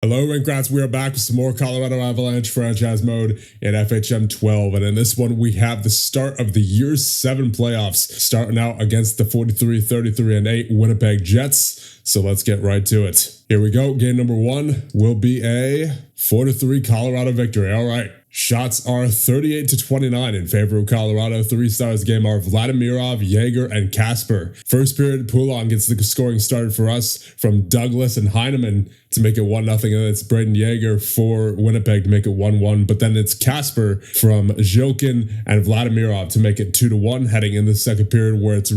Hello, Minecraft. We are back with some more Colorado Avalanche franchise mode in FHM 12. And in this one, we have the start of the Year 7 playoffs, starting out against the 43-33-8 Winnipeg Jets. So let's get right to it. Here we go. Game number 1 will be a 4-3 Colorado victory. All right. Shots are 38-29 in favor of Colorado. 3 stars game are Vladimirov, Jaeger, and Casper. First period, Poulon gets the scoring started for us from Douglas and Heineman to make it 1-0. And then it's Braden Jaeger for Winnipeg to make it 1-1. But then it's Casper from Zhilkin and Vladimirov to make it 2-1, heading in the second period where it's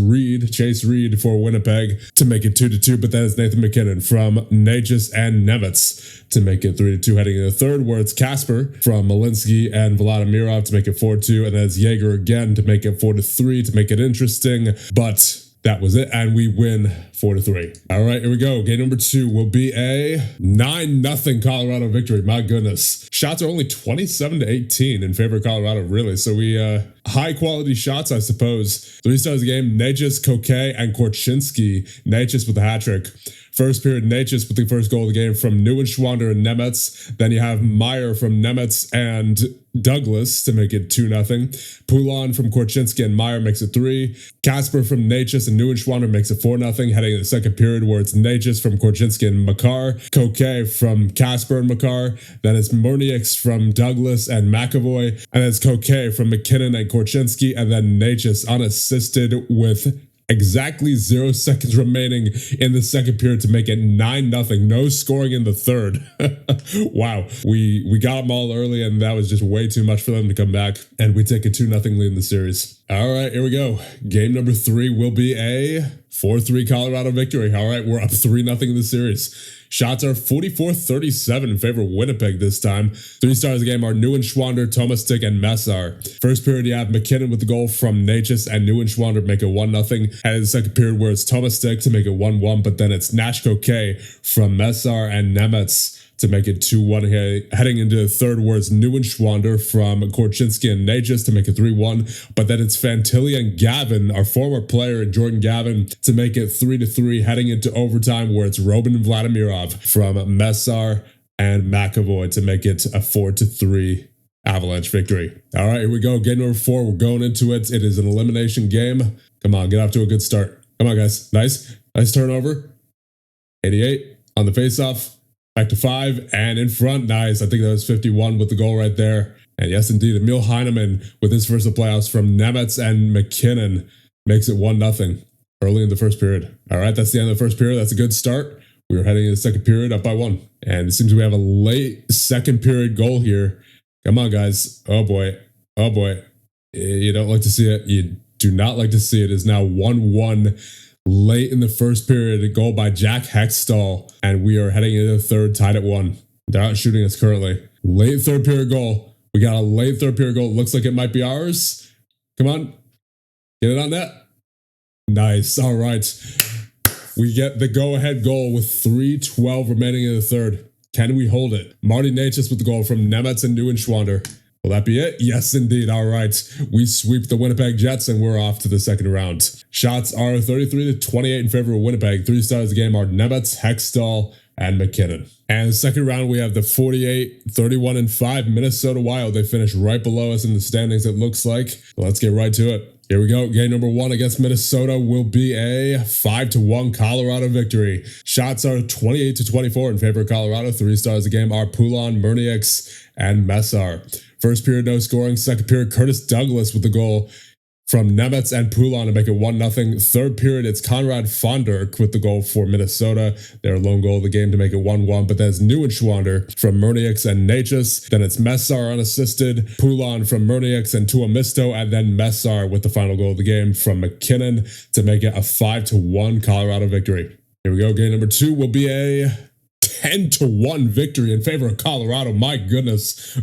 Chase Reed for Winnipeg to make it 2-2. But then it's Nathan McKinnon from Natchez and Nemetz to make it 3-2, heading in the third where it's Casper from Malinsky and Vladimirov to make it 4-2, and then it's Jaeger again to make it 4-3 to make it interesting, but that was it, and we win 4-3. All right, here we go. Game number 2 will be a 9-0 Colorado victory. My goodness. Shots are only 27-18 in favor of Colorado, really. So we, high quality shots, I suppose. 3 stars of the game, Natchez, Coquet, and Korchinski. Natchez with a hat trick. First period, Natchez with the first goal of the game from Neuenschwander and Nemetz. Then you have Meyer from Nemetz and Douglas to make it 2-0. Poulon from Korchinski and Meyer makes it 3. Casper from Natchez and Neuenschwander makes it 4-0, heading in the second period where it's Natchez from Korchinski and Makar, Coquet from Casper and Makar. Then it's Murnieks from Douglas and McAvoy. And it's Coquet from McKinnon and Korchinski. And then Natchez unassisted with exactly 0 seconds remaining in the second period to make it 9-0. No scoring in the third. Wow. We got them all early, and that was just way too much for them to come back. And we take a 2-0 lead in the series. All right, here we go. Game number 3 will be a 4-3 Colorado victory. All right, we're up 3-0 in the series. Shots are 44-37 in favor of Winnipeg this time. 3 stars of the game are Neuenschwander, Tomastik, and Messar. First period, you have McKinnon with the goal from Natchez and Neuenschwander to make it 1-0. And in the second period, where it's Tomastik to make it 1-1, but then it's Nash Coquet from Messar and Nemetz to make it 2-1, heading into the third where it's Neuenschwander from Korchinski and Natchez to make it 3-1, but then it's Fantilli and Gavin, our former player, and Jordan Gavin to make it 3-3, heading into overtime where it's Robin and Vladimirov from Messar and McAvoy to make it a 4-3 Avalanche victory. All right, here we go. Game number 4, we're going into it. It is an elimination game. Come on, get off to a good start. Come on, guys. Nice turnover. 88 on the faceoff. Back to 5 and in front. Nice. I think that was 51 with the goal right there. And yes, indeed, Emil Heineman with his first of the playoffs from Nemetz and McKinnon makes it 1-0 early in the first period. All right, that's the end of the first period. That's a good start. We are heading into the second period up by 1. And it seems we have a late second period goal here. Come on, guys. Oh, boy. Oh, boy. You don't like to see it. You do not like to see it. It is now 1-1. Late in the first period, a goal by Jack Hextall, and we are heading into the third, tied at 1. They're out shooting us currently. Late third period goal. We got a late third period goal. Looks like it might be ours. Come on. Get it on net. Nice. All right. We get the go-ahead goal with 3:12 remaining in the third. Can we hold it? Marty Natchez with the goal from Nemetz and Neuenschwander. Will that be it? Yes, indeed. All right. We sweep the Winnipeg Jets, and we're off to the second round. Shots are 33-28 in favor of Winnipeg. 3 stars of the game are Nemetz, Hextall, and McKinnon. And the second round, we have the 48-31-5 Minnesota Wild. They finish right below us in the standings, it looks like. Let's get right to it. Here we go. Game number 1 against Minnesota will be a 5-1 Colorado victory. Shots are 28-24 in favor of Colorado. 3 stars of the game are Poulon, Murnieks, and Messar. First period, no scoring. Second period, Curtis Douglas with the goal from Nemetz and Poulon to make it 1-0. Third period, it's Conrad Fonderk with the goal for Minnesota. Their lone goal of the game to make it 1-1. But then it's Neuenschwander from Murnieks and Natchez. Then it's Messar unassisted, Poulon from Murnieks and Tuomisto, and then Messar with the final goal of the game from McKinnon to make it a 5-1 Colorado victory. Here we go. Game number 2 will be a 10-1 victory in favor of Colorado. My goodness.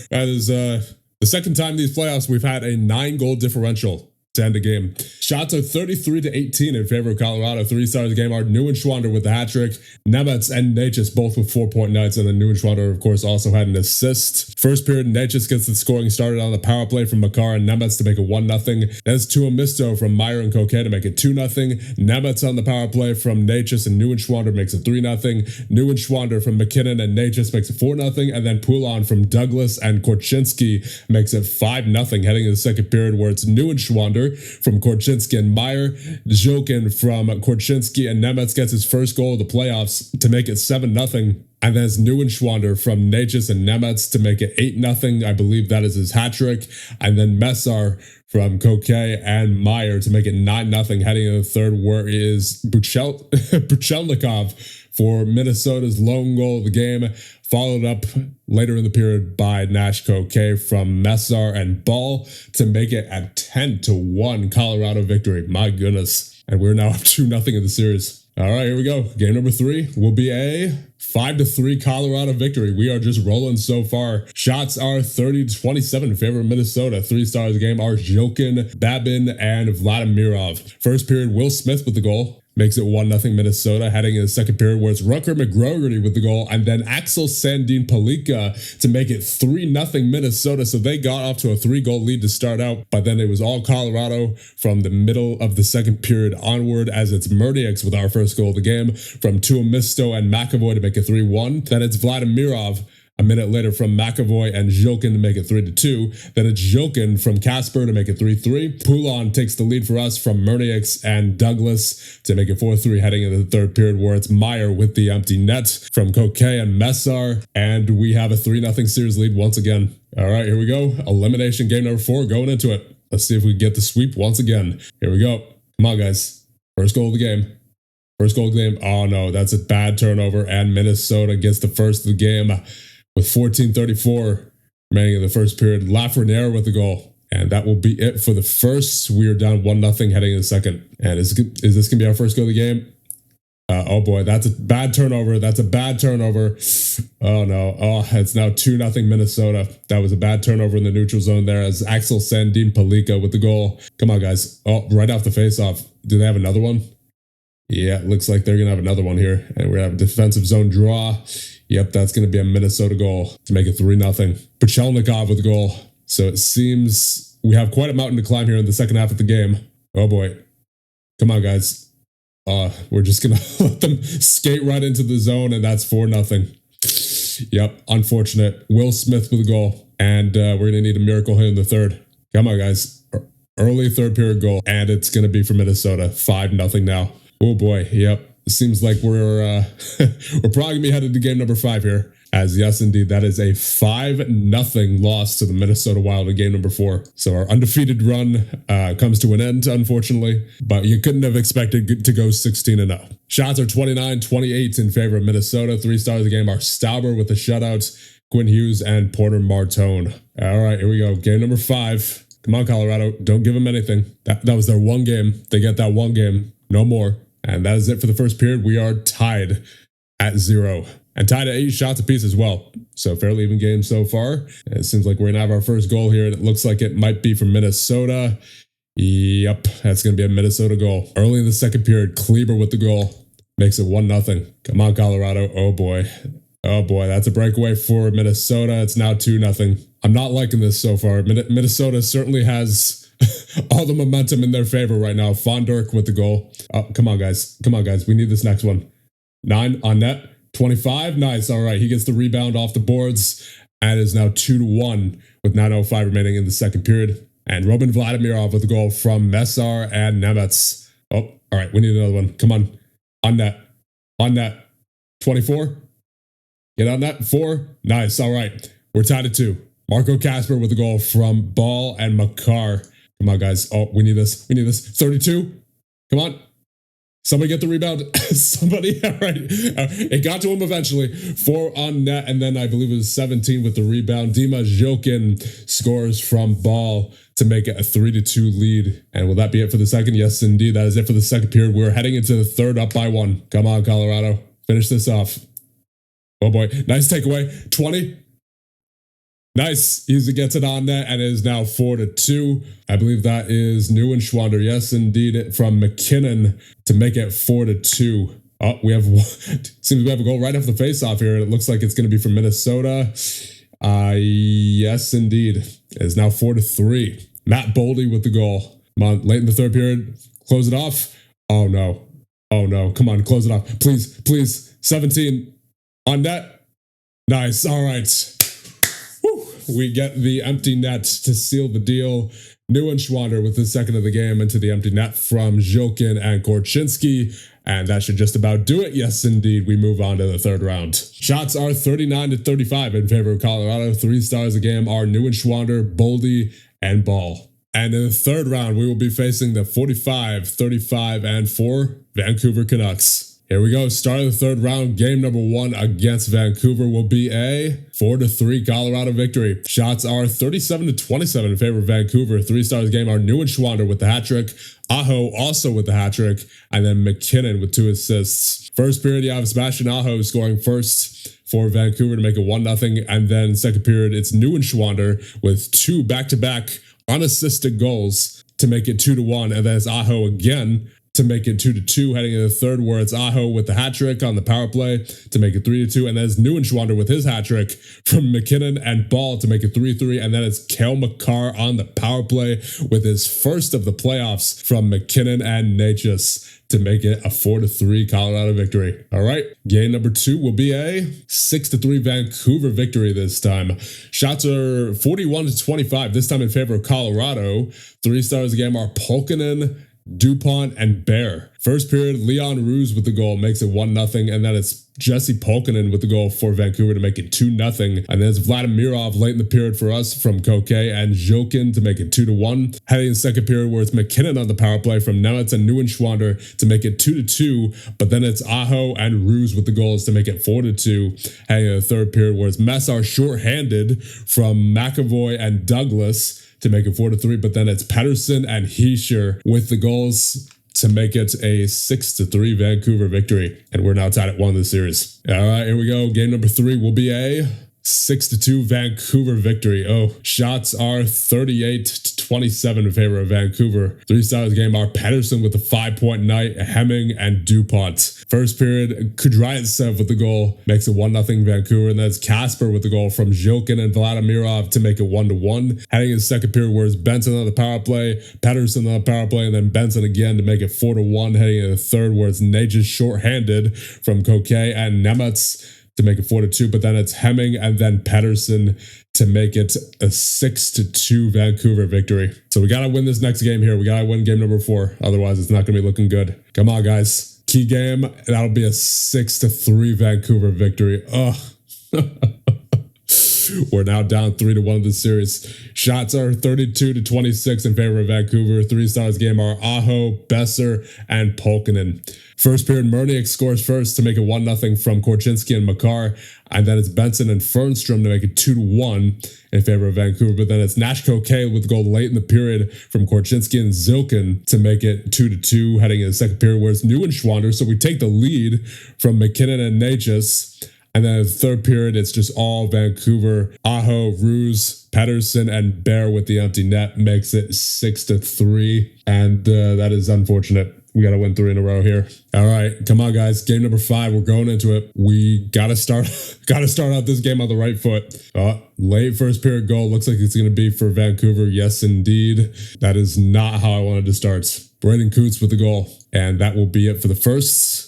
That is the second time these playoffs we've had a 9-goal differential. to end the game. Shots are 33 to 18 in favor of Colorado. 3 stars of the game are Neuenschwander with the hat trick. Nemetz and Natchez both with 4-point nights, and then Neuenschwander, of course, also had an assist. First period, Natchez gets the scoring started on the power play from Makar and Nemetz to make it 1-0. That's Tuomisto from Meyer and Coquet to make it 2-0. Nemetz on the power play from Natchez and Neuenschwander makes it 3-0. Neuenschwander from McKinnon and Natchez makes it 4-0. And then Poulon from Douglas and Korchinski makes it 5-0 heading into the second period, where it's Neuenschwander from Korchinski and Meyer, Jokin from Korchinski, and Nemetz gets his first goal of the playoffs to make it 7-0. And then it's Neuenschwander from Natchez and Nemetz to make it 8-0. I believe that is his hat trick. And then Messar from Coquet and Meyer to make it 9-0 heading into the third, where is Buchelnikov for Minnesota's lone goal of the game, followed up later in the period by Nash Coquet from Messar and Ball to make it a 10-1 Colorado victory. My goodness. And we're now up 2-0 in the series. All right, here we go. Game number 3 will be a 5-3 Colorado victory. We are just rolling so far. Shots are 30 to 27 in favor of Minnesota. 3 stars of the game are Jokin, Babin, and Vladimirov. First period, Will Smith with the goal. Makes it 1-0 Minnesota, heading in the second period, where it's Rutger McGrogerty with the goal, and then Axel Sandin Palika to make it 3-0 Minnesota. So they got off to a 3-goal lead to start out, but then it was all Colorado from the middle of the second period onward, as it's Murniaks with our first goal of the game from Tuomisto and McAvoy to make it 3-1. Then it's Vladimirov a minute later from McAvoy and Jokin to make it 3-2. Then it's Jokin from Casper to make it 3-3. Poulon takes the lead for us from Murniaks and Douglas to make it 4-3 heading into the third period, where it's Meyer with the empty net from Coquet and Messar. And we have a 3-0 series lead once again. All right, here we go. Elimination game number 4 going into it. Let's see if we can get the sweep once again. Here we go. Come on, guys. First goal of the game. First goal of the game. Oh, no, that's a bad turnover. And Minnesota gets the first of the game with 14:34 remaining in the first period. Lafreniere with the goal. And that will be it for the first. We are down 1-0 heading in the second. And is this going to be our first goal of the game? Oh boy, that's a bad turnover. That's a bad turnover. Oh no. Oh, it's now 2-0 Minnesota. That was a bad turnover in the neutral zone there, as Axel Sandin Palika with the goal. Come on, guys. Oh, right off the face-off. Do they have another one? Yeah, it looks like they're going to have another one here. And we're going to have a defensive zone draw. Yep, that's going to be a Minnesota goal to make it 3-0. Buchelnikov with the goal. So it seems we have quite a mountain to climb here in the second half of the game. Oh boy. Come on, guys. We're just going to let them skate right into the zone, and that's 4-0. Yep, unfortunate. Will Smith with a goal. And we're going to need a miracle here in the third. Come on, guys. Early third period goal. And it's going to be for Minnesota. 5-0 now. Oh boy, yep. It seems like we're probably going to be headed to game number 5 here. As yes, indeed, that is a 5-0 loss to the Minnesota Wild in game number 4. So our undefeated run comes to an end, unfortunately. But you couldn't have expected to go 16-0. Shots are 29-28 in favor of Minnesota. 3 stars of the game are Stauber with the shutouts, Quinn Hughes, and Porter Martone. All right, here we go. Game number 5. Come on, Colorado. Don't give them anything. That was their one game. They get that one game. No more. And that is it for the first period. We are tied at 0 and tied at 8 shots apiece as well. So fairly even game so far. And it seems like we're going to have our first goal here. And it looks like it might be from Minnesota. Yep, that's going to be a Minnesota goal. Early in the second period, Kleber with the goal. Makes it 1-0. Come on, Colorado. Oh boy. Oh boy, that's a breakaway for Minnesota. It's now 2-0. I'm not liking this so far. Minnesota certainly has all the momentum in their favor right now. Von Dirk with the goal. Oh, come on, guys. Come on, guys. We need this next one. 9 on net. 25. Nice. All right. He gets the rebound off the boards. And it is now 2-1 with 9:05 remaining in the second period. And Roman Vladimirov with the goal from Messar and Nemetz. Oh, all right. We need another one. Come on. On net. On net. 24. Get on net. 4. Nice. All right. We're tied at 2. Marco Casper with the goal from Ball and Makar. Come on, guys. Oh, we need this. We need this. 32. Come on. Somebody get the rebound. Somebody. All right. It got to him eventually. 4 on net. And then I believe it was 17 with the rebound. Dima Jokin scores from Ball to make it a 3-2 lead. And will that be it for the second? Yes, indeed. That is it for the second period. We're heading into the third up by 1. Come on, Colorado. Finish this off. Oh boy. Nice takeaway. 20. Nice. Easy gets it on net and it is now 4-2. I believe that is Neuenschwander. Yes, indeed, from McKinnon to make it 4-2. Oh, we have seems we have a goal right off the face-off here, and it looks like it's going to be from Minnesota. Yes, indeed. It is now 4-3. Matt Boldy with the goal. Come on, late in the third period. Close it off. Oh, no. Oh, no. Come on, close it off. Please, please. 17 on net. Nice. All right. Woo. We get the empty net to seal the deal. Neuenschwander with the second of the game into the empty net from Zhilkin and Korchinski. And that should just about do it. Yes, indeed. We move on to the third round. Shots are 39-35 in favor of Colorado. 3 stars a game are Neuenschwander, Boldy, and Ball. And in the third round, we will be facing the 45, 35, and 4 Vancouver Canucks. Here we go. Start of the third round. Game number 1 against Vancouver will be a 4-3 Colorado victory. Shots are 37-27 in favor of Vancouver. 3 stars game are Neuenschwander with the hat trick. Aho also with the hat trick. And then McKinnon with 2 assists. First period, you have Sebastian Aho scoring first for Vancouver to make it 1-0. And then second period, it's Neuenschwander with 2 back-to-back unassisted goals to make it 2-1. And then it's Aho again to make it 2-2, heading into the third, where it's Aho with the hat trick on the power play to make it 3-2, and then it's Neuenschwander with his hat trick from McKinnon and Ball to make it 3-3, and then it's Cale Makar on the power play with his first of the playoffs from McKinnon and Natchez to make it a 4-3 Colorado victory. All right, game number 2 will be a 6-3 Vancouver victory this time. Shots are 41-25, this time in favor of Colorado. 3 stars a game are Polkinen, DuPont, and Bear. First period, Leon Ruse with the goal makes it 1-0, and then it's Jesse Polkinen with the goal for Vancouver to make it 2-0. And then it's Vladimirov late in the period for us from Koke and Zhilkin to make it 2-1. Heading in the second period where it's McKinnon on the power play from Nemetz and Neuenschwander to make it 2-2. But then it's Aho and Ruse with the goals to make it 4-2. Heading in the third period where it's Messar shorthanded from McAvoy and Douglas to make it 4-3, but then it's Pettersson and Heischer with the goals to make it a 6-3 Vancouver victory. And we're now tied at 1 in the series. All right, here we go. Game number 3 will be a 6-2 Vancouver victory. Oh, shots are 38-27 in favor of Vancouver. 3 stars game are Pettersson with the 5-point night, Hemming, and DuPont. First period, Kudraytsev with the goal makes it 1-0 Vancouver, and that's Casper with the goal from Zhilkin and Vladimirov to make it 1-1. Heading in the second period, where it's Benson on the power play, Pettersson on the power play, and then Benson again to make it 4-1. Heading in the third, where it's Natchez shorthanded from Koke and Nemetz to make it 4-2, but then it's Hemming and then Pettersson to make it a 6-2 Vancouver victory. So we got to win this next game here. We got to win game number 4. Otherwise, it's not going to be looking good. Come on, guys. Key game. That'll be a 6-3 Vancouver victory. Ugh. We're now down 3-1 in the series. Shots are 32-26 in favor of Vancouver. 3 stars game are Aho, Besser, and Polkinen. First period, Murniak scores first to make it 1-0 from Korchinski and Makar. And then it's Benson and Fernstrom to make it 2-1 in favor of Vancouver. But then it's Nash Koke with the goal late in the period from Korchinski and Zhilkin to make it 2-2 heading into the second period, where it's Neuenschwander. So we take the lead from McKinnon and Natchez. And then in the third period, it's just all Vancouver. Aho, Ruse, Pettersson, and Bear with the empty net makes it 6-3. And that is unfortunate. We got to win 3 in a row here. All right, come on, guys. Game number 5. We're going into it. We got to start out this game on the right foot. Late first period goal. Looks like it's going to be for Vancouver. Yes, indeed. That is not how I wanted to start. Brandon Coots with the goal. And that will be it for the first.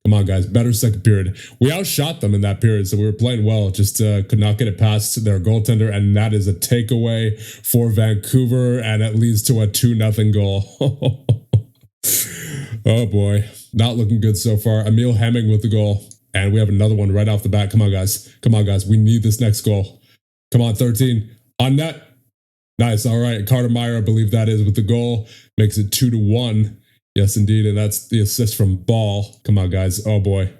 Come on, guys. Better second period. We outshot them in that period, so we were playing well. Just could not get it past their goaltender, and that is a takeaway for Vancouver, and it leads to a 2-0 goal. Oh, boy. Not looking good so far. Emil Hemming with the goal, and we have another one right off the bat. Come on, guys. Come on, guys. We need this next goal. Come on, 13. On net. Nice. All right. Carter Meyer, I believe that is, with the goal. Makes it 2-1. Yes, indeed, and that's the assist from Ball. Come on, guys. Oh, boy.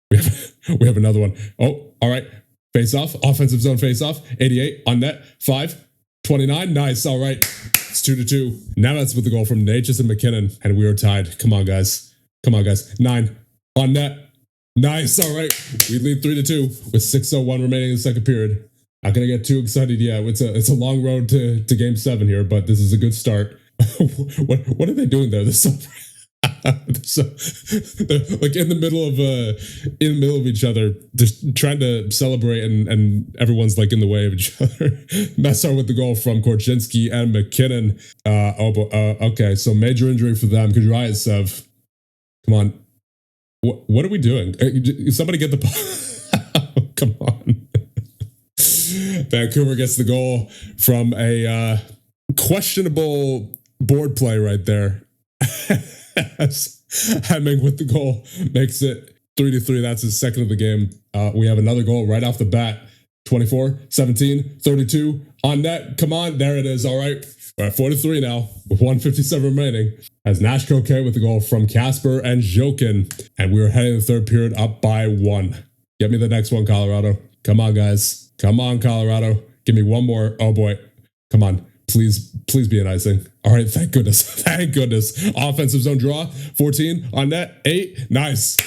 We have another one. Oh, all right. Face-off. Offensive zone face-off. 88 on net. 5. 29. Nice. All right. It's 2-2. Now that's with the goal from Natchez and McKinnon, and we are tied. Come on, guys. Come on, guys. 9 on net. Nice. All right. We lead 3-2 with 6:01 remaining in the second period. Not gonna get too excited yet. It's a long road to game 7 here, but this is a good start. What are they doing there? They're like in the middle of each other, just trying to celebrate, and everyone's like in the way of each other. Messar with the goal from Korchinski and McKinnon. Okay, so major injury for them. Could you write, Sev? Come on. What are we doing? Somebody get the come on. Vancouver gets the goal from a questionable board play right there. Hemming with the goal makes it 3-3. That's his second of the game. We have another goal right off the bat. 24, 17, 32 on net. Come on, there it is. All right, we're at 43 now with 157 remaining. As Nash Coquet with the goal from Casper and Jokin, and we were heading the third period up by 1. Get me the next one, Colorado. Come on, guys. Come on, Colorado. Give me one more. Oh boy, come on. Please be an icing. All right, thank goodness. Thank goodness. Offensive zone draw, 14 on net, 8. Nice.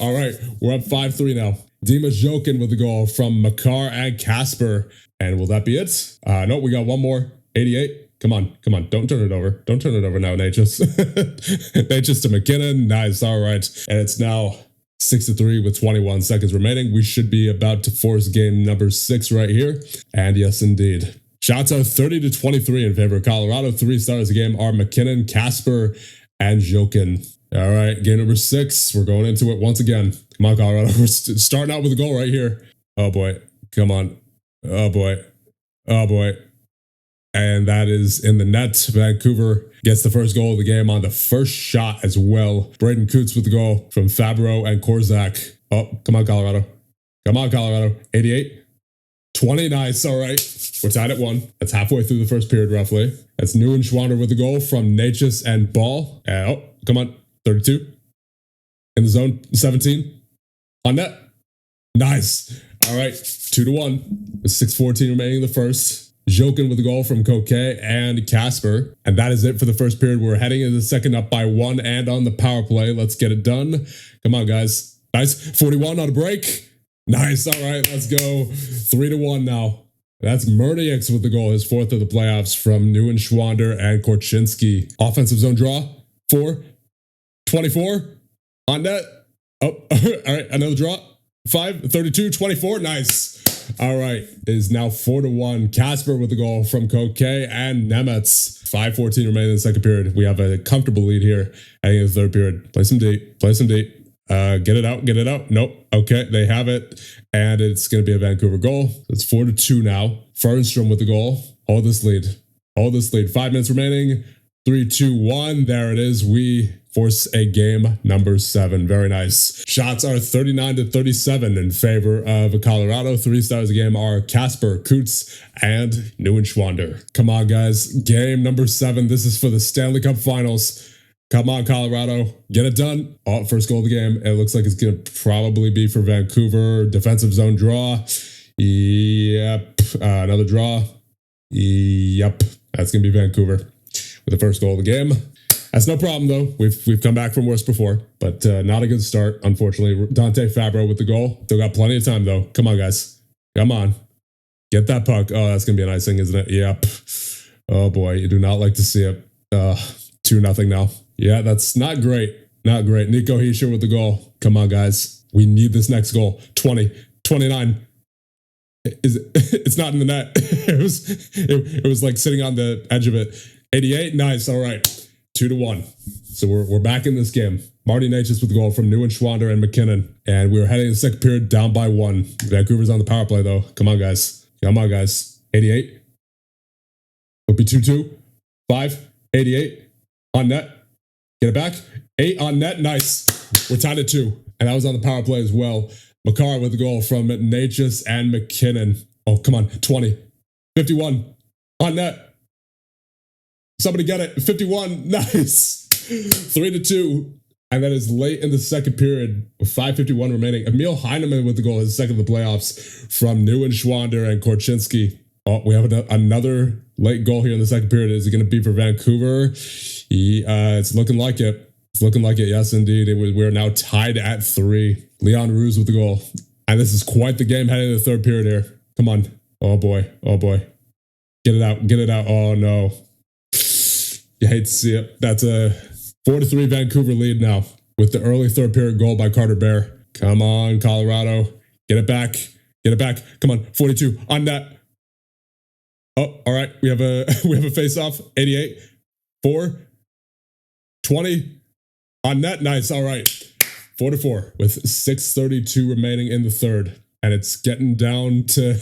All right, we're up 5-3 now. Dima Jokin with the goal from Makar and Casper. And will that be it? No, we got one more. 88. Come on. Don't turn it over. Don't turn it over now, Natchez. Natchez to McKinnon. Nice. All right. And it's now 6-3 with 21 seconds remaining. We should be about to force game number 6 right here. And yes, indeed. Shots are 30-23 in favor of Colorado. 3 stars of the game are McKinnon, Casper, and Jokin. All right, game number 6. We're going into it once again. Come on, Colorado. We're starting out with a goal right here. Oh, boy. Come on. Oh, boy. Oh, boy. And that is in the net. Vancouver gets the first goal of the game on the first shot as well. Braden Coots with the goal from Fabro and Korzak. Oh, come on, Colorado. Come on, Colorado. 88. 20. Nice. All right. We're tied at 1. That's halfway through the first period, roughly. That's Neuenschwander with the goal from Natchez and Ball. Oh, come on. 32. In the zone. 17. On net. Nice. All right. 2-1. With 6:14 remaining in the first. Jokin with the goal from Coquet and Casper. And that is it for the first period. We're heading into the second up by 1 and on the power play. Let's get it done. Come on, guys. Nice. 41 on a break. Nice. All right. Let's go. 3-1 now. That's Murniaks with the goal, his 4th of the playoffs from Neuenschwander and Korchinski. Offensive zone draw. 4. 24. On net. Oh, all right. Another draw. 5. 32. 24. Nice. All right. It is now 4-1. Casper with the goal from Coquet and Nemetz. 5:14 remaining in the second period. We have a comfortable lead here heading into the third period. Play some D. Play some D. Get it out. Get it out. Nope. Okay. They have it. And it's going to be a Vancouver goal. It's 4-2 now. Fernstrom with the goal. Hold this lead. Hold this lead. 5 minutes remaining. 3, 2, 1. There it is. We force a game number 7. Very nice. Shots are 39-37 in favor of Colorado. 3 stars of the game are Casper, Coots, and Neuenschwander. Come on, guys. Game number 7. This is for the Stanley Cup Finals. Come on, Colorado. Get it done. Oh, first goal of the game. It looks like it's going to probably be for Vancouver. Defensive zone draw. Yep. Another draw. Yep. That's going to be Vancouver with the first goal of the game. That's no problem, though. We've come back from worse before, but not a good start, unfortunately. Dante Fabro with the goal. Still got plenty of time, though. Come on, guys. Come on. Get that puck. Oh, that's going to be an icing, isn't it? Yep. Oh, boy. You do not like to see it. 2-0 now. Yeah, that's not great. Not great. Nico Hischier with the goal. Come on, guys. We need this next goal. 20, 29. It's not in the net. It was like sitting on the edge of it. 88. Nice. All right. 2-1. So we're back in this game. Marty Natchez with the goal from Neuenschwander and McKinnon. And we're heading to the second period down by 1. Vancouver's on the power play, though. Come on, guys. Come on, guys. 88. It'll be 2-2. 5. 88. On net. Get it back. 8 on net. Nice. We're tied at 2. And that was on the power play as well. Makar with the goal from Natchez and McKinnon. Oh, come on. 20. 51. On net. Somebody get it. 51. Nice. 3-2. And that is late in the second period with 5:51 remaining. Emil Heineman with the goal, his second of the playoffs from Neuenschwander and Korchinski. Oh, we have another late goal here in the second period. Is it going to be for Vancouver? It's looking like it. It's looking like it. Yes, indeed. We're now tied at 3. Leon Ruse with the goal. And this is quite the game heading to the third period here. Come on. Oh boy. Oh boy. Get it out. Get it out. Oh no. You hate to see it. That's a 4-3 Vancouver lead now with the early third period goal by Carter Bear. Come on, Colorado. Get it back. Get it back. Come on. 42 on that. Oh, all right. We have a face off. 88. 4. 20 on net. Nice. All right. 4-4 with 6:32 remaining in the third. And it's getting down to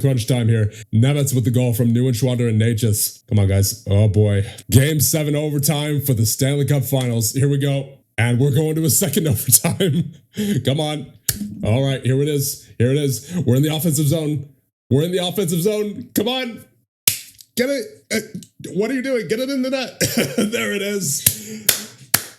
crunch time here. Nemetz with the goal from Neuenschwander and Natchez. Come on, guys. Oh boy. Game 7 overtime for the Stanley Cup Finals. Here we go. And we're going to a second overtime. Come on. All right, here it is. Here it is. We're in the offensive zone. We're in the offensive zone. Come on. Get it. What are you doing? Get it in the net. There it is.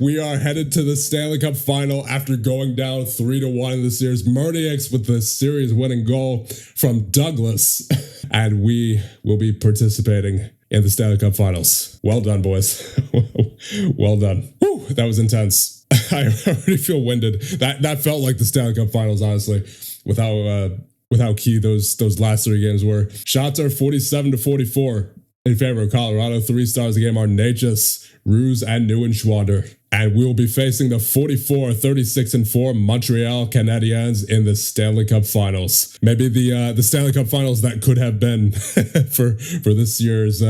We are headed to the Stanley Cup Final after going down 3-1 in the series. Murnieks with the series winning goal from Douglas. And we will be participating in the Stanley Cup Finals. Well done, boys. Well done. Whew, that was intense. I already feel winded. That felt like the Stanley Cup Finals, honestly, with how key those last 3 games were. Shots are 47-44 in favor of Colorado. 3 stars a game are Natchez, Ruse, and Neuenschwander. And we will be facing the 44, 36-4 Montreal Canadiens in the Stanley Cup Finals. Maybe the Stanley Cup Finals that could have been for this year's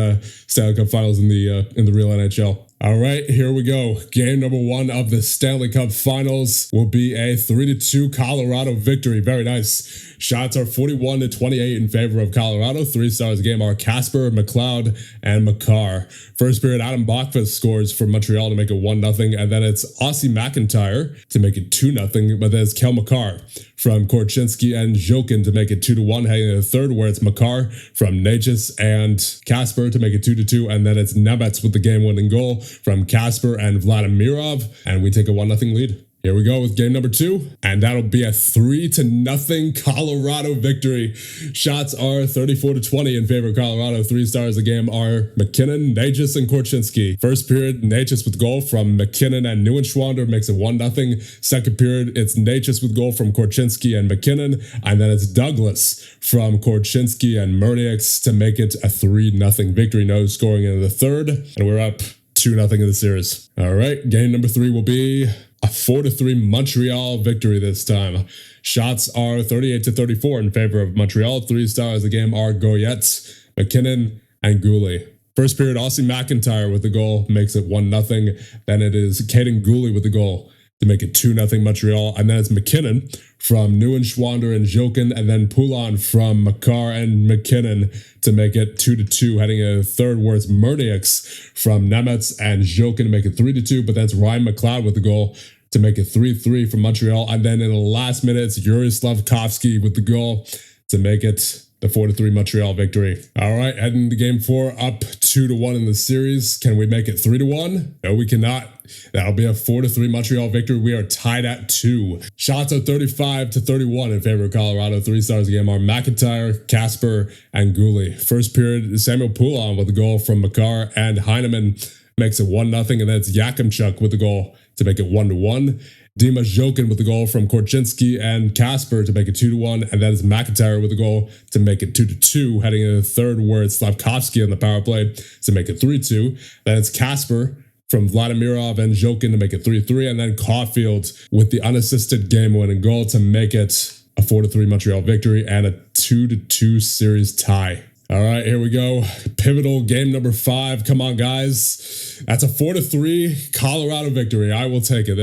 Stanley Cup Finals in the real NHL. All right, here we go. Game number 1 of the Stanley Cup Finals will be a 3-2 Colorado victory. Very nice. Shots are 41-28 in favor of Colorado. 3 stars a game are Casper, McLeod, and Makar. First period, Adam Bachfest scores for Montreal to make it 1-0, and then it's Aussie McIntyre to make it 2-0, but then it's Kel Makar from Korchinski and Jokin to make it 2-1, heading to the third, where it's Makar from Natchez and Casper to make it 2-2, and then it's Nemetz with the game-winning goal from Casper and Vladimirov, and we take a 1-0 lead. Here we go with game number 2, and that'll be a 3-0 Colorado victory. Shots are 34-20 in favor of Colorado. 3 stars a game are McKinnon, Natchez, and Korchinski. First period, Natchez with goal from McKinnon and Neuenschwander makes it 1-0. Second period, it's Natchez with goal from Korchinski and McKinnon, and then it's Douglas from Korchinski and Murnieks to make it a 3-0 victory. No scoring in the third, and we're up 2-0 in the series. All right, game number 3 will be a 4-3 Montreal victory this time. Shots are 38-34 in favor of Montreal. 3 stars a game are Goyette, McKinnon, and Goulet. First period, Aussie McIntyre with the goal makes it 1-0. Then it is Caden Goulet with the goal to make it 2-0 Montreal. And then it's McKinnon from Neuenschwander and Jokin, and then Poulin from Makar and McKinnon to make it 2-2, heading in the third, where it's Murnieks from Nemetz and Jokin to make it 3-2, but that's Ryan McLeod with the goal to make it 3-3 from Montreal. And then in the last minute, it's Yuri Slavkovsky with the goal to make it the 4-3 Montreal victory. All right, heading to game 4, up 2-1 in the series. Can we make it 3-1? No, we cannot. That'll be a 4-3 Montreal victory. We are tied at 2. Shots are 35-31 in favor of Colorado. 3 stars a game are McIntyre, Casper, and Goulet. First period, Samuel Poulin with a goal from Makar, and Heineman makes it 1-0, and then it's Yakimchuk with the goal to make it 1-1. Dima Jokin with the goal from Korchinski and Casper to make it 2-1, and that is McIntyre with the goal to make it 2-2, heading into the third, where it's Slavkovsky on the power play to make it 3-2. Then it's Casper from Vladimirov and Jokin to make it 3-3, and then Caulfield with the unassisted game-winning goal to make it a 4-3 Montreal victory and a 2-2 series tie. All right, here we go. Pivotal game number 5. Come on, guys. That's a 4-3 Colorado victory. I will take it.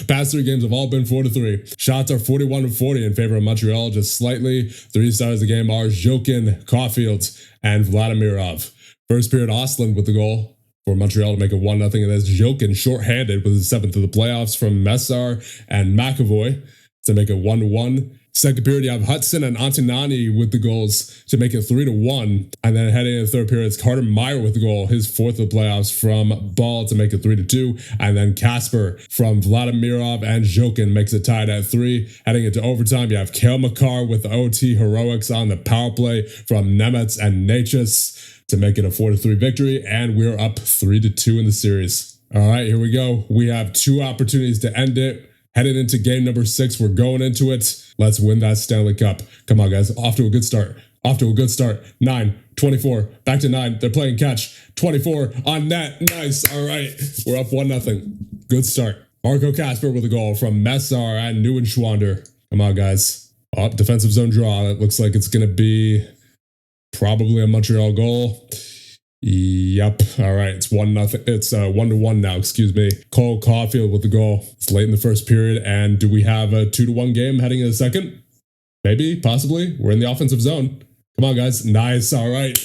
Past 3 games have all been 4-3. Shots are 41-40 in favor of Montreal, just slightly. 3 stars of the game are Jokin, Caulfield, and Vladimirov. First period, Ostlund with the goal for Montreal to make it 1-0, and that's Jokin shorthanded with his 7th of the playoffs from Messar and McAvoy to make it 1-1. Second period, you have Hudson and Antonani with the goals to make it 3-1. And then heading into the third period, it's Carter Meyer with the goal, his 4th of the playoffs from Ball to make it 3-2. And then Casper from Vladimirov and Jokin makes it tied at 3. Heading into overtime, you have Cale Makar with the OT heroics on the power play from Nemetz and Natchez to make it a 4-3 victory. And we're up 3-2 in the series. All right, here we go. We have 2 opportunities to end it. Headed into game number 6. We're going into it. Let's win that Stanley Cup. Come on, guys. Off to a good start. 9, 24. Back to 9. They're playing catch. 24 on net. Nice. All right. We're up 1-0. Good start. Marco Kasper with a goal from Messar and Neuenschwander. Come on, guys. Oh, defensive zone draw. It looks like it's going to be probably a Montreal goal. Yep. All right. It's 1-0. It's 1-1 now. Excuse me. Cole Caulfield with the goal. It's late in the first period. And do we have a 2-1 game heading in the second? Maybe. Possibly. We're in the offensive zone. Come on, guys. Nice. All right.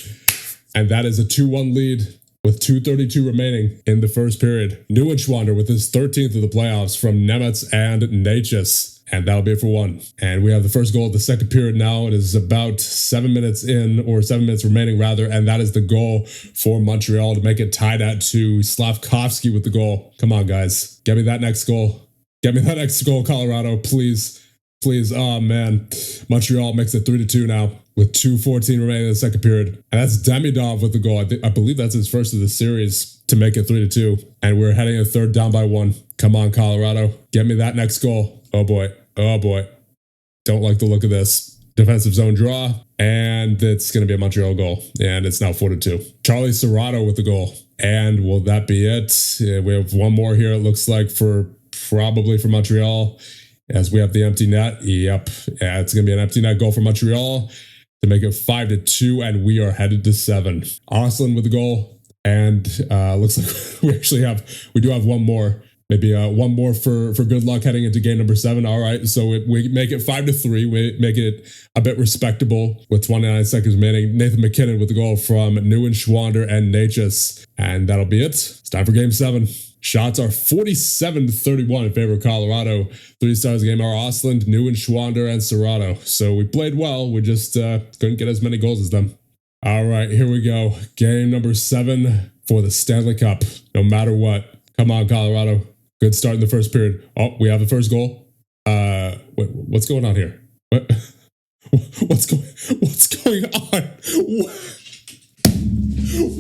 And that is a 2-1 lead with 2:32 remaining in the first period. Neuenschwander with his 13th of the playoffs from Nemetz and Natchez. And that'll be it for 1. And we have the first goal of the second period now. It is about 7 minutes in, or 7 minutes remaining rather. And that is the goal for Montreal to make it tied at 2. Slavkovsky with the goal. Come on, guys. Get me that next goal. Get me that next goal, Colorado. Please. Please. Oh, man. Montreal makes it 3-2 now with 2:14 remaining in the second period. And that's Demidov with the goal. I believe that's his first of the series to make it 3-2. And we're heading a third down by 1. Come on, Colorado. Get me that next goal. Oh, boy. Oh, boy. Don't like the look of this. Defensive zone draw. And it's going to be a Montreal goal. And it's now 4-2. Charlie Serrato with the goal. And will that be it? Yeah, we have one more here, it looks like, probably for Montreal. As we have the empty net. Yep. Yeah, it's going to be an empty net goal for Montreal to make it 5-2. And we are headed to 7. Osland with the goal. And looks like we do have one more. Maybe one more for good luck heading into game number 7. All right, so we make it 5-3. We make it a bit respectable with 29 seconds remaining. Nathan McKinnon with the goal from Neuenschwander and Natchez. And that'll be it. It's time for game 7. Shots are 47-31 in favor of Colorado. 3 stars of the game are Osland, Neuenschwander, and Serrato. So we played well. We just couldn't get as many goals as them. All right, here we go. Game number 7 for the Stanley Cup. No matter what. Come on, Colorado. Good start in the first period. Oh, we have the first goal. Wait, what's going on here? What's going on?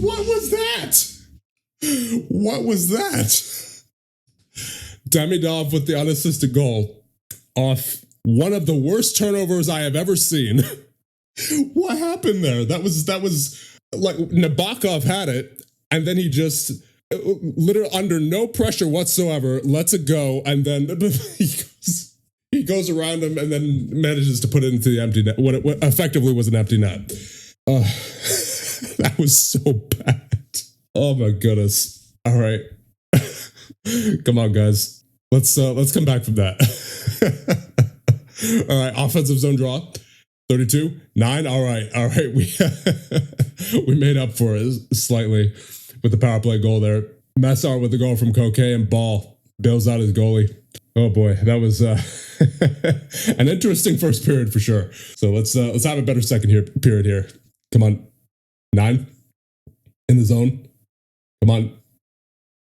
What was that? What was that? Demidov with the unassisted goal off one of the worst turnovers I have ever seen. What happened there? That was like Nabokov had it, and then he just literally under no pressure whatsoever lets it go, and then he goes around him and then manages to put it into the empty net. What effectively was an empty net. That was so bad. Oh my goodness. All right. Come on, guys. Let's come back from that. All right, offensive zone draw. 32, 9. All right. We made up for it slightly with the power play goal there. Messar with the goal from Coquet, and Ball bails out his goalie. Oh boy, that was an interesting first period for sure. So let's have a better second period here. Come on, 9 in the zone. Come on,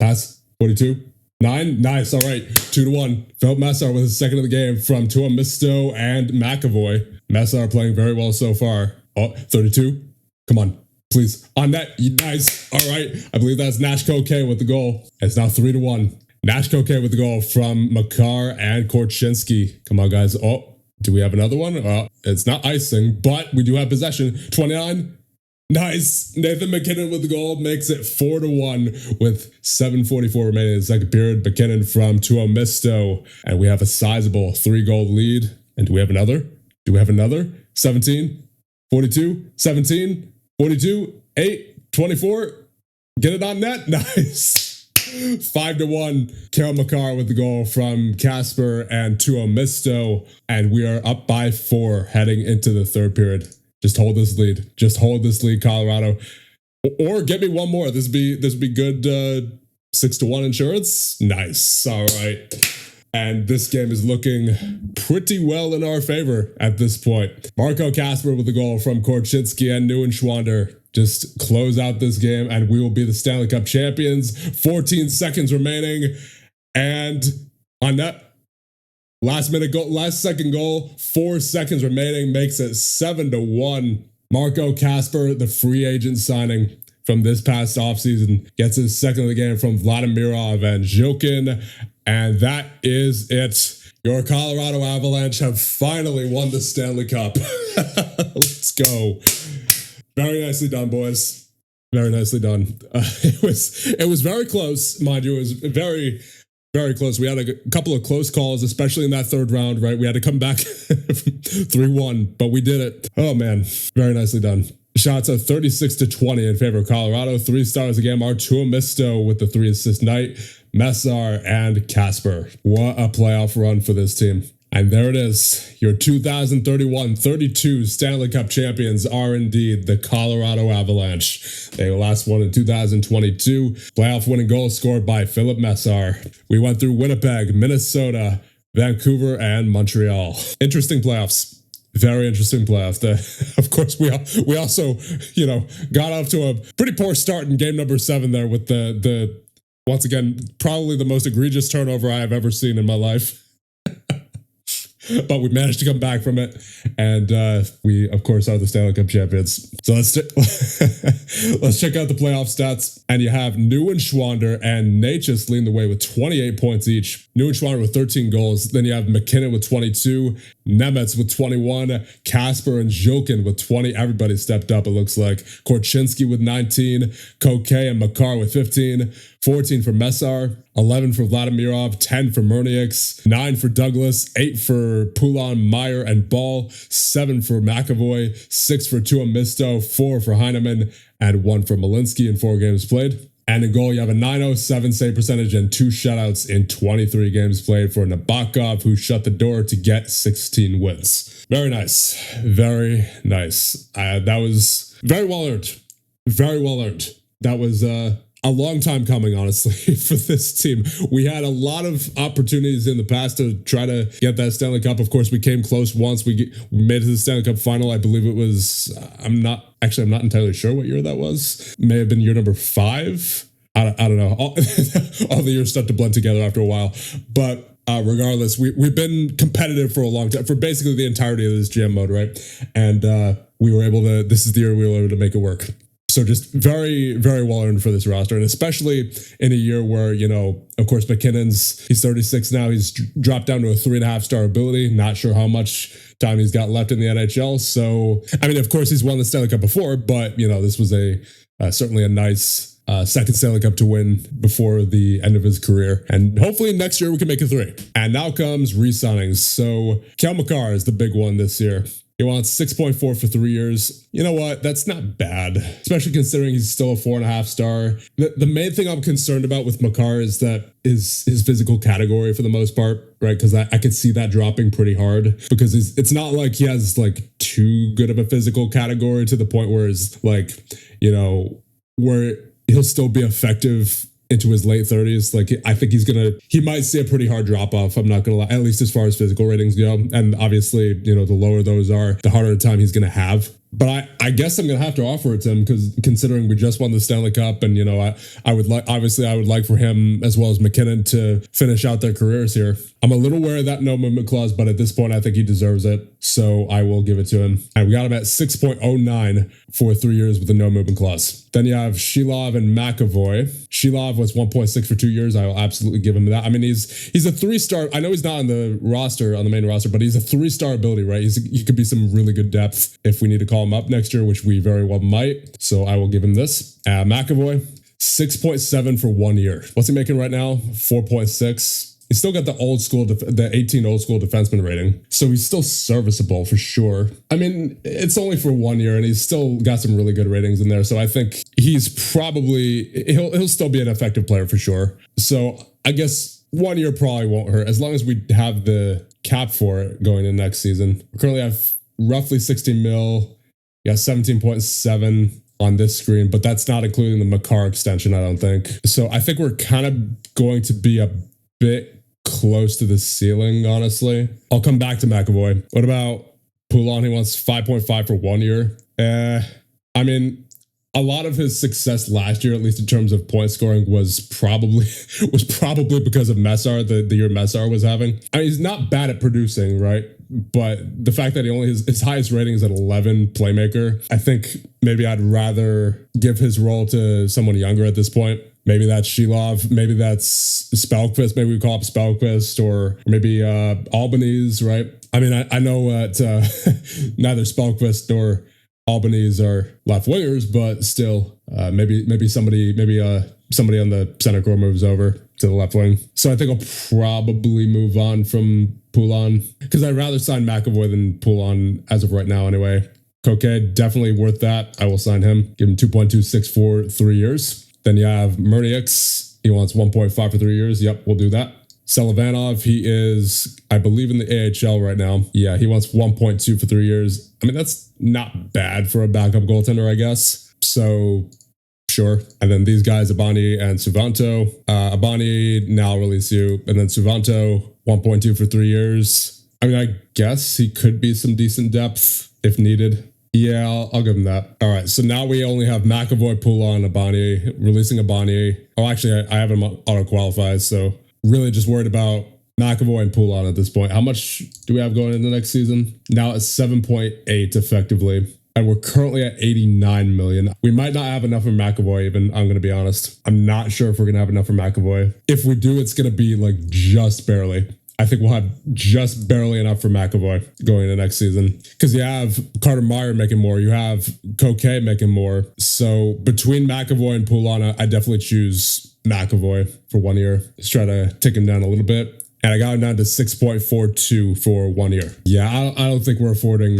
pass 42. 9, nice. All right, 2-1. Felt Messar with his second of the game from Tuomisto and McAvoy. Messar playing very well so far. Oh, 32. Come on. Please. On net. Nice. All right. I believe that's Nash Coquet with the goal. It's now 3-1. Nash Coquet with the goal from Makar and Korchinski. Come on, guys. Oh, do we have another one? It's not icing, but we do have possession. 29. Nice. Nathan McKinnon with the goal makes it 4-1 with 7:44 remaining in the second period. McKinnon from Tuomisto. And we have a sizable 3-goal lead. And do we have another? 17, 42, 17. 42, 8, 24. Get it on net. Nice. 5-1. Kale Makar with the goal from Kasper and Tuomisto. And we are up by 4 heading into the third period. Just hold this lead. Colorado. Or get me one more. This would be good 6-1 insurance. Nice. All right. And this game is looking pretty well in our favor at this point. Marco Kasper with the goal from Korchinski and Neuenschwander just close out this game, and we will be the Stanley Cup champions. 14 seconds remaining, and on that last second goal, 4 seconds remaining, makes it 7-1. Marco Kasper, the free agent signing, from this past offseason. Gets his second of the game from Vladimirov and Zhilkin. And that is it. Your Colorado Avalanche have finally won the Stanley Cup. Let's go. Very nicely done, boys. Very nicely done. It was very close, mind you. It was very, very close. We had a couple of close calls, especially in that third round, right? We had to come back 3-1, but we did it. Oh, man. Very nicely done. Shots of 36-20 in favor of Colorado. 3 stars again. Arturo Misto with the 3-assist night. Messar and Casper. What a playoff run for this team. And there it is. Your 2031-32 Stanley Cup champions are indeed the Colorado Avalanche. They last won in 2022. Playoff winning goal scored by Philip Messar. We went through Winnipeg, Minnesota, Vancouver, and Montreal. Interesting playoffs. Very interesting playoff. Of course, we also, got off to a pretty poor start in game number 7 there with the once again, probably the most egregious turnover I have ever seen in my life. But we managed to come back from it, and we, of course, are the Stanley Cup champions. So let's check out the playoff stats. And you have Neuenschwander and Natchez leading the way with 28 points each. Neuenschwander with 13 goals. Then you have McKinnon with 22, Nemetz with 21, Casper and Zhilkin with 20. Everybody stepped up, it looks like. Korchinski with 19, Koke and Makar with 15, 14 for Messar, 11 for Vladimirov, 10 for Murnieks, 9 for Douglas, 8 for Poulin, Meyer, and Ball, 7 for McAvoy, 6 for Tuomisto, 4 for Heineman, and 1 for Malinsky in 4 games played. And in goal, you have a .907 save percentage and 2 shutouts in 23 games played for Nabokov, who shut the door to get 16 wins. Very nice. Very nice. That was very well earned. Very well earned. That was a long time coming, honestly, for this team. We had a lot of opportunities in the past to try to get that Stanley Cup. Of course, we came close once. We made it to the Stanley Cup final. I believe it was, I'm not entirely sure what year that was. May have been year number 5. I don't know. All the years start to blend together after a while. But regardless, we've been competitive for a long time, for basically the entirety of this GM mode, right? And this is the year we were able to make it work. So just very, very well earned for this roster. And especially in a year where, of course, he's 36 now. He's dropped down to a 3.5-star ability. Not sure how much time he's got left in the NHL. So, I mean, of course, he's won the Stanley Cup before, but, this was certainly a nice second Stanley Cup to win before the end of his career. And hopefully next year we can make it 3. And now comes re-signings. So Kel Makar is the big one this year. He wants 6.4 for 3 years. You know what? That's not bad, especially considering he's still a 4.5 star. The main thing I'm concerned about with Makar is that his physical category for the most part, right? Because I could see that dropping pretty hard because it's not like he has too good of a physical category to the point where it's where he'll still be effective into his late 30s. I think he might see a pretty hard drop off. I'm not gonna lie, at least as far as physical ratings go. And obviously, the lower those are, the harder time he's gonna have. But I guess I'm gonna have to offer it to him because considering we just won the Stanley Cup, and I would like for him as well as McKinnon to finish out their careers here. I'm a little wary of that no movement clause, but at this point I think he deserves it, so I will give it to him. And we got him at 6.09 for 3 years with a no movement clause. Then you have Shilov and McAvoy. Shilov was 1.6 for 2 years. I will absolutely give him that. I mean, he's a 3-star. I know he's not on the main roster, but he's a 3-star ability, right? He could be some really good depth if we need to call him up next year, which we very well might. So I will give him this. McAvoy, 6.7 for 1 year. What's he making right now? 4.6. He's still got the 18 old school defenseman rating. So he's still serviceable for sure. I mean, it's only for 1 year and he's still got some really good ratings in there. So I think he'll still be an effective player for sure. So I guess 1 year probably won't hurt as long as we have the cap for it going in next season. We currently have roughly 16 mil. Yeah, 17.7 on this screen, but that's not including the Makar extension, I don't think. So I think we're kind of going to be a bit close to the ceiling, honestly. I'll come back to McAvoy. What about Poulin? He wants 5.5 for 1 year. I mean, a lot of his success last year, at least in terms of point scoring, was probably because of Messar, the year Messar was having. I mean, he's not bad at producing, right? But the fact that he only his highest rating is at 11 playmaker, I think maybe I'd rather give his role to someone younger at this point. Maybe that's Shilov, maybe that's Spellquist, maybe we call up Spellquist, or maybe Albanese, right? I mean, I know that neither Spellquist nor Albanese are left wingers, but still, maybe somebody on the center core moves over to the left wing. So I think I'll probably move on from Poulin because I'd rather sign McAvoy than Poulin as of right now anyway. Coquet, definitely worth that. I will sign him. Give him 2.26 for 3 years. Then you have Murniaks. He wants 1.5 for 3 years. Yep, we'll do that. Selivanov, he is, I believe, in the AHL right now. Yeah, he wants 1.2 for 3 years. I mean, that's not bad for a backup goaltender, I guess. So, sure. And then these guys, Abani and Suvanto. Abani, now I'll release you. And then Suvanto, 1.2 for 3 years. I mean, I guess he could be some decent depth if needed. Yeah, I'll give him that. All right, so now we only have McAvoy, Poulin, Abani, releasing Abani. Oh, actually, I have him auto-qualified, so really just worried about McAvoy and Poulin at this point. How much do we have going in the next season? Now it's 7.8 effectively, and we're currently at 89 million. We might not have enough for McAvoy even, I'm going to be honest. I'm not sure if we're going to have enough for McAvoy. If we do, it's going to be like just barely. I think we'll have just barely enough for McAvoy going into next season because you have Carter Meyer making more. You have Coquet making more. So between McAvoy and Poulin, I definitely choose McAvoy for 1 year. Let's try to take him down a little bit. And I got him down to 6.42 for 1 year. Yeah, I don't think we're affording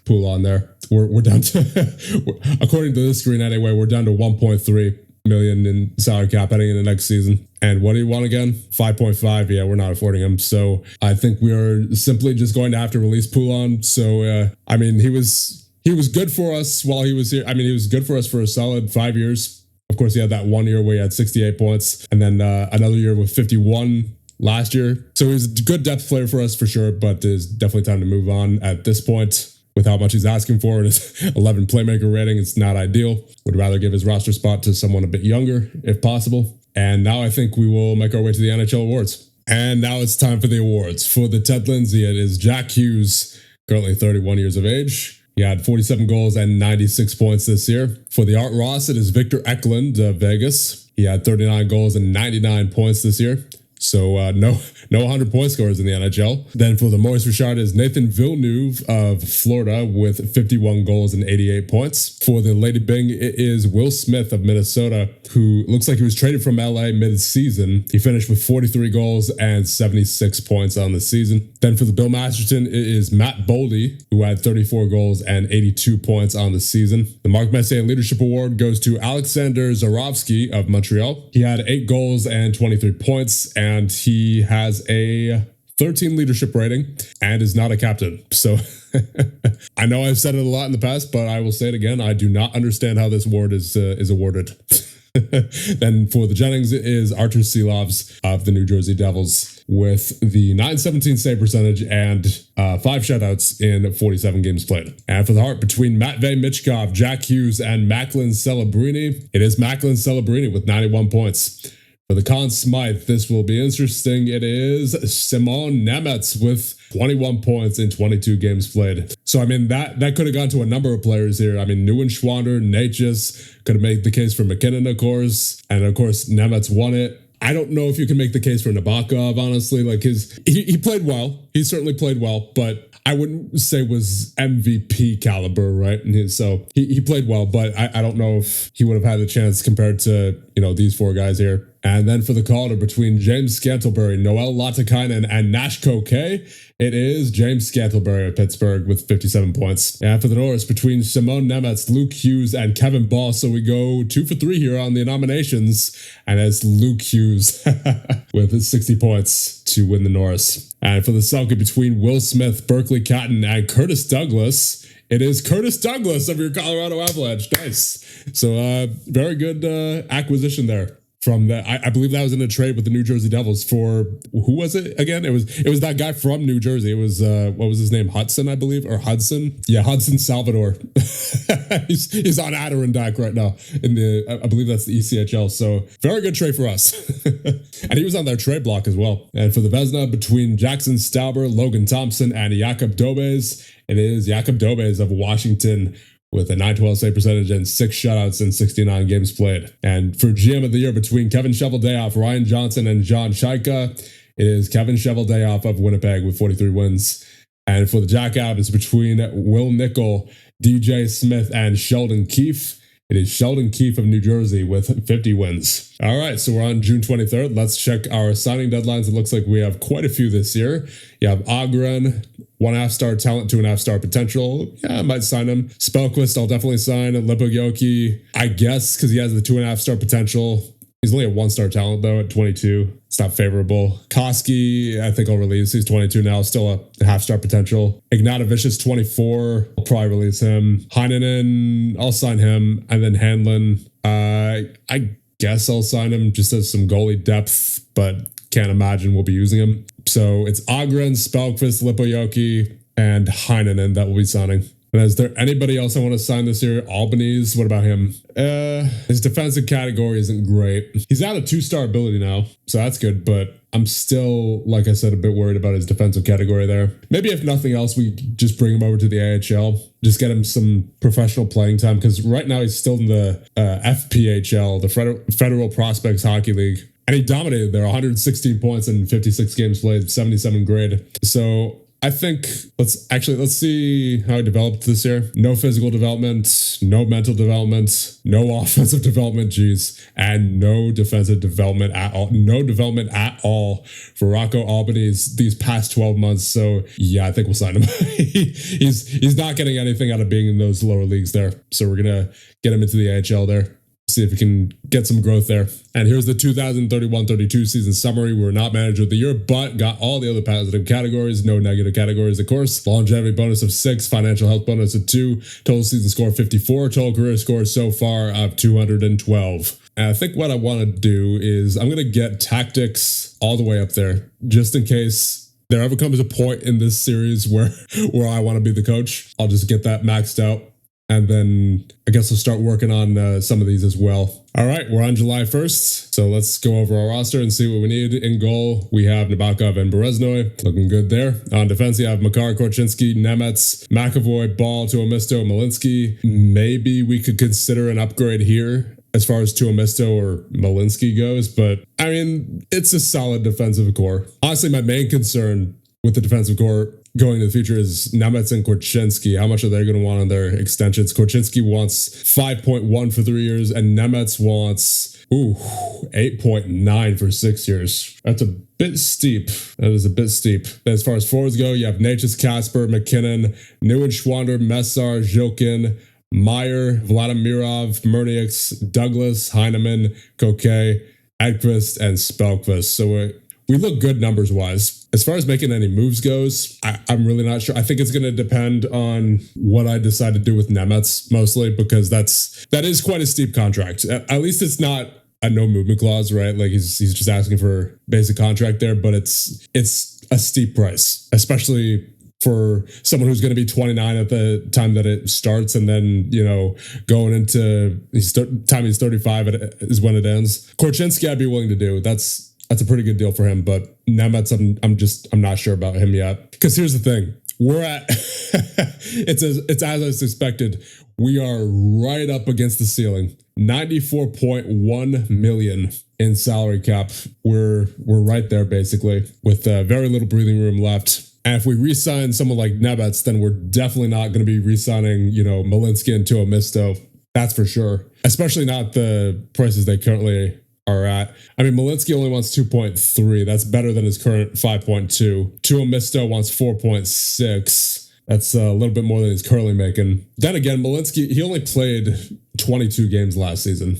Poulin there. We're down to, according to this screen anyway, we're down to 1.3 million in salary cap heading in the next season. And what do you want again? 5.5. Yeah, we're not affording him. So I think we are simply just going to have to release Poulin. So, I mean, he was good for us while he was here. I mean, he was good for us for a solid 5 years. Of course, he had that 1 year where he had 68 points and then another year with 51 last year. So he was a good depth player for us for sure, but there's definitely time to move on at this point. With how much he's asking for and his 11 playmaker rating, it's not ideal. Would rather give his roster spot to someone a bit younger, if possible. And now I think we will make our way to the NHL awards. And now it's time for the awards. For the Ted Lindsay, it is Jack Hughes, currently 31 years of age. He had 47 goals and 96 points this year. For the Art Ross, it is Victor Eklund of Vegas. He had 39 goals and 99 points this year. So no 100 point scorers in the NHL. Then for the Maurice Richard is Nathan Villeneuve of Florida with 51 goals and 88 points. For the Lady Byng, it is Will Smith of Minnesota, who looks like he was traded from LA mid-season. He finished with 43 goals and 76 points on the season. Then for the Bill Masterton, it is Matt Boldy, who had 34 goals and 82 points on the season. The Mark Messier Leadership Award goes to Alexander Zarovsky of Montreal. He had 8 goals and 23 points, and he has a 13 leadership rating and is not a captain. So I know I've said it a lot in the past, but I will say it again. I do not understand how this award is awarded. Then for the Jennings, it is Artur Silovs of the New Jersey Devils with the .917 save percentage and 5 shutouts in 47 games played. And for the Hart, between Matvei Michkov, Jack Hughes, and Macklin Celebrini, it is Macklin Celebrini with 91 points. For the Conn Smythe, this will be interesting. It is Simon Nemec with 21 points in 22 games played. So, I mean, that could have gone to a number of players here. I mean, Neuenschwander, Natchez could have made the case for McKinnon, of course. And, of course, Nemec won it. I don't know if you can make the case for Nabokov, honestly. Like, he played well. He certainly played well, but I wouldn't say was MVP caliber, right? And so he played well, but I don't know if he would have had the chance compared to, these 4 guys here. And then for the Calder, between James Scantlebury, Noel Latikainen, and Nash Coquet, it is James Scantlebury of Pittsburgh with 57 points. And for the Norris, between Simon Nemec, Luke Hughes, and Kevin Ball. So we go 2 for 3 here on the nominations. And it's Luke Hughes with 60 points to win the Norris. And for the Selke, between Will Smith, Berkeley Catton, and Curtis Douglas, it is Curtis Douglas of your Colorado Avalanche. Nice. So very good acquisition there from the, I believe that was in a trade with the New Jersey Devils for, who was it again? It was that guy from New Jersey. It was, what was his name? Hudson, I believe, or Hudson. Yeah, Hudson Salvador. he's on Adirondack right now in the, I believe that's the ECHL. So very good trade for us. And he was on their trade block as well. And for the Vezina, between Jackson Stauber, Logan Thompson, and Jakob Dobes, it is Jakob Dobes of Washington with a .912 save percentage and 6 shutouts in 69 games played. And for GM of the year, between Kevin Cheveldayoff, Ryan Johnson, and John Shaika, it is Kevin Cheveldayoff of Winnipeg with 43 wins. And for the Jack Adams, between Will Nickel, DJ Smith, and Sheldon Keefe, it is Sheldon Keefe of New Jersey with 50 wins. All right, so we're on June 23rd. Let's check our signing deadlines. It looks like we have quite a few this year. You have Ogren, 1.5 star talent, 2.5 star potential. Yeah, I might sign him. Spellquist, I'll definitely sign. Lipoyoki, I guess, because he has the 2.5 star potential. He's only a 1 star talent, though, at 22. It's not favorable. Koski, I think I'll release. He's 22 now, still a 0.5 star potential. Ignatovic, 24. I'll probably release him. Heinonen, I'll sign him. And then Hanlon, I guess I'll sign him just as some goalie depth, but can't imagine we'll be using him. So it's Ogren, Spellquist, Lipoyoki, and Heinonen that we'll be signing. And is there anybody else I want to sign this year? Albanese, what about him? His defensive category isn't great. He's at a 2-star ability now, so that's good, but I'm still, like I said, a bit worried about his defensive category there. Maybe if nothing else, we just bring him over to the AHL, just get him some professional playing time, because right now he's still in the FPHL, the Federal Prospects Hockey League. And he dominated there, 116 points in 56 games played, 77 grade. So I think let's see how he developed this year. No physical development, no mental development, no offensive development, and no defensive development at all. No development at all for Rocco Albanese these past 12 months. So yeah, I think we'll sign him. He's not getting anything out of being in those lower leagues there. So we're gonna get him into the AHL there. See if we can get some growth there. And here's the 2031-32 season summary. We're not manager of the year, but got all the other positive categories, no negative categories, of course. Longevity bonus of 6, financial health bonus of 2, total season score 54, total career score so far of 212. And I think what I want to do is I'm going to get tactics all the way up there, just in case there ever comes a point in this series where I want to be the coach. I'll just get that maxed out. And then I guess we'll start working on some of these as well. All right, we're on July 1st. So let's go over our roster and see what we need. In goal, we have Nabokov and Bereznoy. Looking good there. On defense, you have Makar, Korchinski, Nemets, McAvoy, Ball, Tuomisto, Malinsky. Maybe we could consider an upgrade here as far as Tuomisto or Malinsky goes. But, I mean, it's a solid defensive core. Honestly, my main concern with the defensive core going to the future is Nemets and Korchinski. How much are they going to want on their extensions? Korchinski wants 5.1 for 3 years, and Nemets wants 8.9 for 6 years. That's a bit steep. That is a bit steep. As far as forwards go, you have Natchez, Kasper, McKinnon, Neuenschwander, Messar, Zhilkin, Meyer, Vladimirov, Murniaks, Douglas, Heineman, Koke, Edqvist, and Spellquist. So we look good numbers-wise. As far as making any moves goes, I'm really not sure. I think it's going to depend on what I decide to do with Nemets, mostly, because that is quite a steep contract. At least it's not a no movement clause, right? Like he's just asking for basic contract there, but it's a steep price, especially for someone who's going to be 29 at the time that it starts, and then, going into time he's 35 is when it ends. Korchinski, I'd be willing to do. That's a pretty good deal for him, but Nemets, I'm not sure about him yet. Because here's the thing, we're at it's as I suspected. We are right up against the ceiling. 94.1 million in salary cap. We're right there basically, with very little breathing room left. And if we re-sign someone like Nemets, then we're definitely not going to be re-signing, Malinsky and Tuomisto. That's for sure. Especially not the prices they currently are at. I mean, Malinsky only wants 2.3. That's better than his current 5.2. Tuomisto wants 4.6. That's a little bit more than he's currently making. Then again, Malinsky, he only played 22 games last season.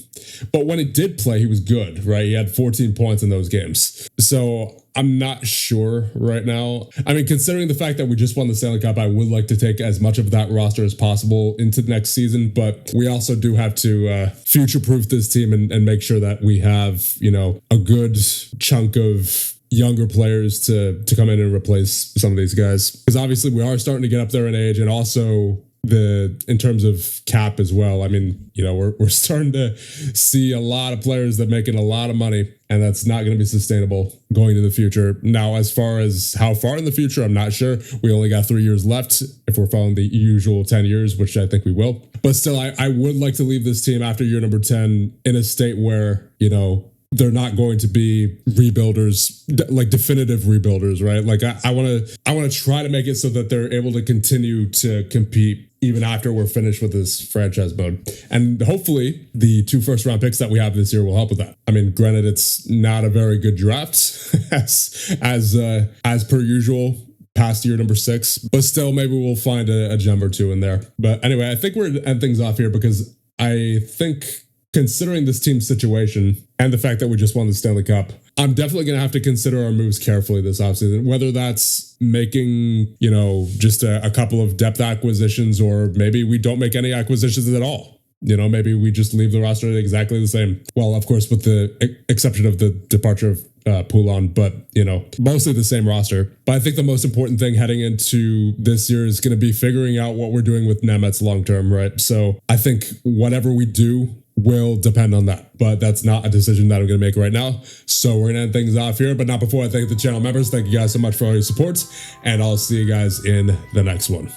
But when he did play, he was good, right? He had 14 points in those games. So I'm not sure right now. I mean, considering the fact that we just won the Stanley Cup, I would like to take as much of that roster as possible into the next season, but we also do have to future-proof this team and make sure that we have, you know, a good chunk of younger players to come in and replace some of these guys. Because obviously we are starting to get up there in age, and also in terms of cap as well. I mean, you know, we're starting to see a lot of players that making a lot of money, and that's not going to be sustainable going to the future. Now, as far as how far in the future, I'm not sure. We only got 3 years left if we're following the usual 10 years, which I think we will. But still, I would like to leave this team after year number 10 in a state where, you know, they're not going to be rebuilders, like definitive rebuilders, right? Like I want to try to make it so that they're able to continue to compete even after we're finished with this franchise mode. And hopefully the 2 first-round picks that we have this year will help with that. I mean, granted, it's not a very good draft as per usual past year number 6, but still maybe we'll find a gem or two in there. But anyway, I think we're going to end things off here because I think, considering this team's situation and the fact that we just won the Stanley Cup, I'm definitely going to have to consider our moves carefully this offseason, whether that's making, you know, just a couple of depth acquisitions, or maybe we don't make any acquisitions at all. You know, maybe we just leave the roster exactly the same. Well, of course, with the exception of the departure of Poulin, but, you know, mostly the same roster. But I think the most important thing heading into this year is going to be figuring out what we're doing with Nemeth long-term, right? So I think whatever we do will depend on that, but that's not a decision that I'm going to make right now. So we're going to end things off here, but not before I thank the channel members. Thank you guys so much for all your support, and I'll see you guys in the next one.